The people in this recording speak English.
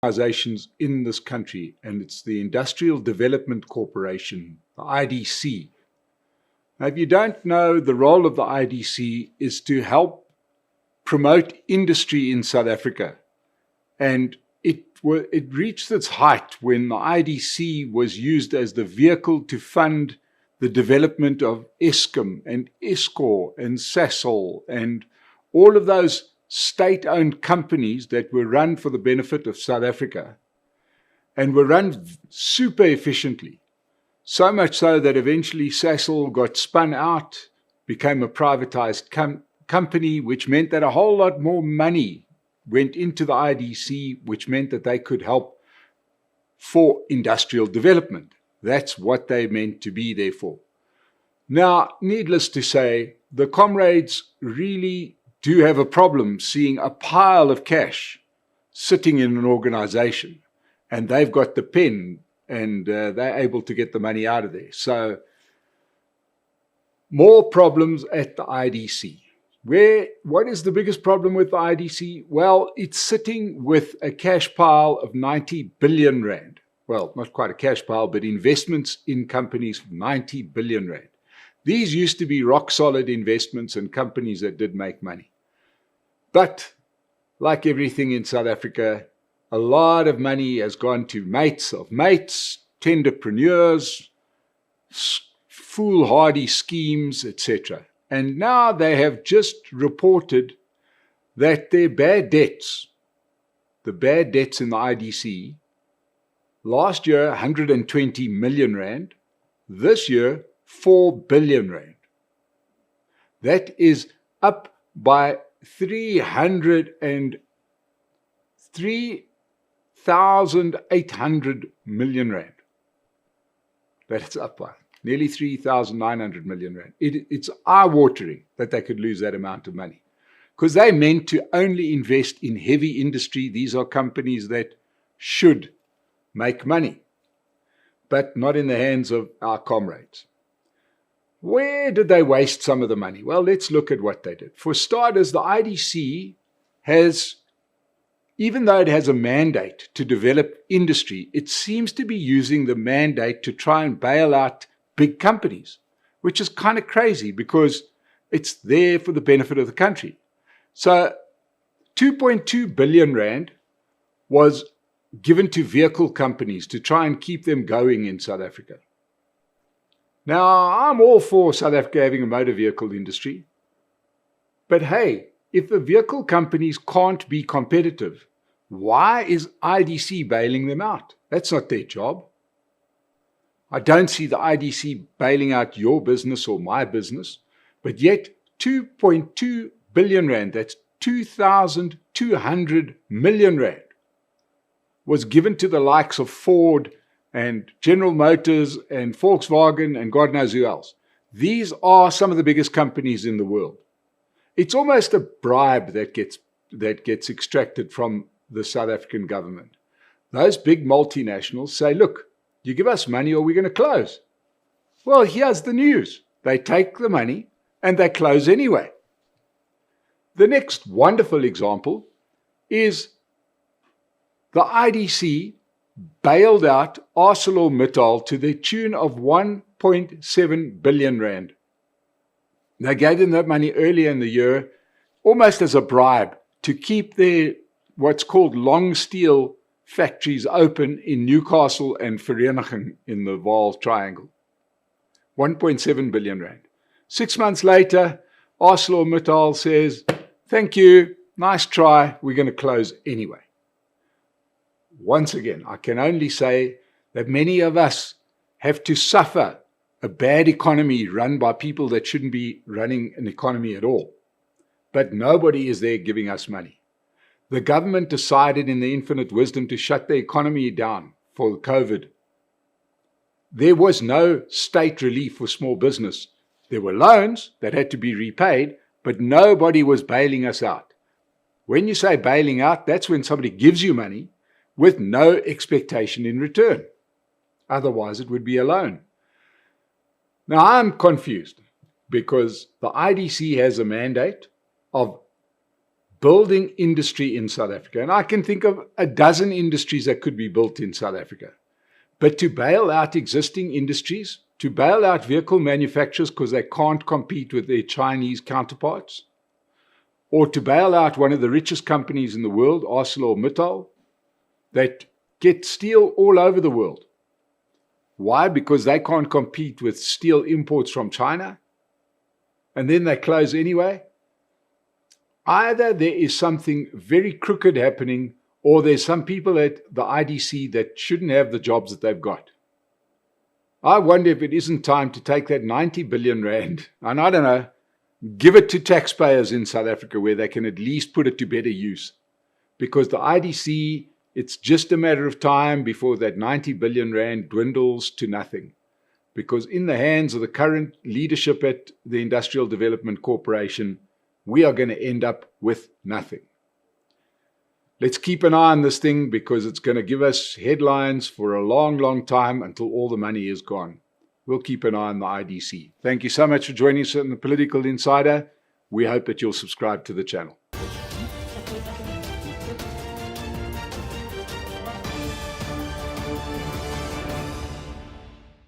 organizations in this country, and it's the Industrial Development Corporation, the IDC. Now, if you don't know, the role of the IDC is to help promote industry in South Africa. And it reached its height when the IDC was used as the vehicle to fund the development of Eskom and Iscor and Sasol and all of those state-owned companies that were run for the benefit of South Africa and were run super efficiently. So much so that eventually Sasol got spun out, became a privatized company, which meant that a whole lot more money went into the IDC, which meant that they could help for industrial development. That's what they meant to be there for. Now, needless to say, the comrades really do have a problem seeing a pile of cash sitting in an organization, and they've got the pen and they're able to get the money out of there. So more problems at the IDC. What is the biggest problem with the IDC? Well, it's sitting with a cash pile of 90 billion rand. Well, not quite a cash pile, but investments in companies of 90 billion rand. These used to be rock solid investments and companies that did make money. But like everything in South Africa, a lot of money has gone to mates of mates, tenderpreneurs, foolhardy schemes, etc. And now they have just reported that their bad debts, the bad debts in the IDC, last year 120 million rand, this year 4 billion rand. That is up by 3,800 million rand. That's up by nearly 3,900 million rand. It's eye-watering that they could lose that amount of money because they meant to only invest in heavy industry. These are companies that should make money, but not in the hands of our comrades. Where did they waste some of the money? Well, let's look at what they did. For starters, the IDC has, even though it has a mandate to develop industry, it seems to be using the mandate to try and bail out big companies, which is kind of crazy because it's there for the benefit of the country. So 2.2 billion rand was given to vehicle companies to try and keep them going in South Africa. Now, I'm all for South Africa having a motor vehicle industry. But hey, if the vehicle companies can't be competitive, why is IDC bailing them out? That's not their job. I don't see the IDC bailing out your business or my business, but yet 2.2 billion rand, that's 2,200 million rand, was given to the likes of Ford and General Motors and Volkswagen and God knows who else. These are some of the biggest companies in the world. It's almost a bribe that gets extracted from the South African government. Those big multinationals say, look, you give us money or we're going to close. Well, here's the news. They take the money and they close anyway. The next wonderful example is the IDC bailed out ArcelorMittal to the tune of 1.7 billion rand. They gave them that money earlier in the year, almost as a bribe, to keep their what's called long steel factories open in Newcastle and Vereeniging in the Vaal Triangle. 1.7 billion rand. 6 months later, ArcelorMittal says, thank you, nice try, we're going to close anyway. Once again, I can only say that many of us have to suffer a bad economy run by people that shouldn't be running an economy at all. But nobody is there giving us money. The government decided in the infinite wisdom to shut the economy down for COVID. There was no state relief for small business. There were loans that had to be repaid, but nobody was bailing us out. When you say bailing out, that's when somebody gives you money with no expectation in return. Otherwise, it would be a loan. Now, I'm confused because the IDC has a mandate of building industry in South Africa. And I can think of a dozen industries that could be built in South Africa. But to bail out existing industries, to bail out vehicle manufacturers because they can't compete with their Chinese counterparts, or to bail out one of the richest companies in the world, ArcelorMittal, that get steel all over the world. Why? Because they can't compete with steel imports from China, and then they close anyway. Either there is something very crooked happening, or there's some people at the IDC that shouldn't have the jobs that they've got. I wonder if it isn't time to take that 90 billion rand, and I don't know, give it to taxpayers in South Africa where they can at least put it to better use. Because the IDC, it's just a matter of time before that 90 billion rand dwindles to nothing. Because in the hands of the current leadership at the Industrial Development Corporation, we are going to end up with nothing. Let's keep an eye on this thing because it's going to give us headlines for a long, long time until all the money is gone. We'll keep an eye on the IDC. Thank you so much for joining us on the Political Insider. We hope that you'll subscribe to the channel.